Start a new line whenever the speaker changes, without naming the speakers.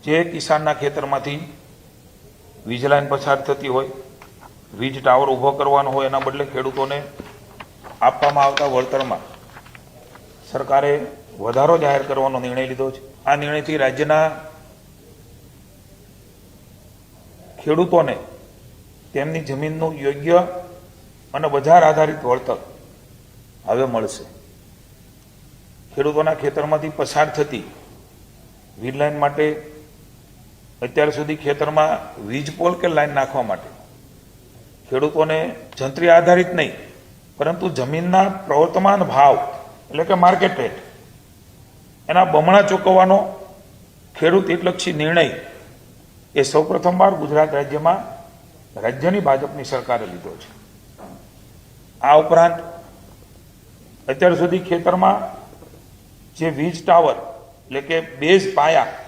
જે કિસાનના ખેતરમાંથી વીજ લાઈન પસાર થતી હોય, વીજ ટાવર ઊભો કરવાનો હોય, એના બદલે ખેડૂતોને આપવામાં આવતા વળતરમાં સરકારે વધારો જાહેર કરવાનો નિર્ણય લીધો છે। આ નિર્ણયથી રાજ્યના ખેડૂતોને તેમની જમીનનું યોગ્ય અને બજાર આધારિત વળતર હવે મળશે। ખેડૂતોના ખેતરમાંથી પસાર થતી વીજ લાઈન માટે અત્યાર સુધી ખેતરમાં વીજ પોલ કે લાઈન નાખવા માટે ખેડૂતોને જંત્રી આધારિત નહીં પરંતુ જમીનના પ્રવર્તમાન ભાવ એટલે કે માર્કેટ રેટ એના બમણા ચૂકવવાનો ખેડૂત હિતલક્ષી નિર્ણય એ સૌપ્રથમવાર ગુજરાત રાજ્યમાં રાજ્યની ભાજપની સરકારે લીધો છે। આ ઉપરાંત અત્યાર સુધી ખેતરમાં જે વીજ ટાવર એટલે કે બેઝ પાયા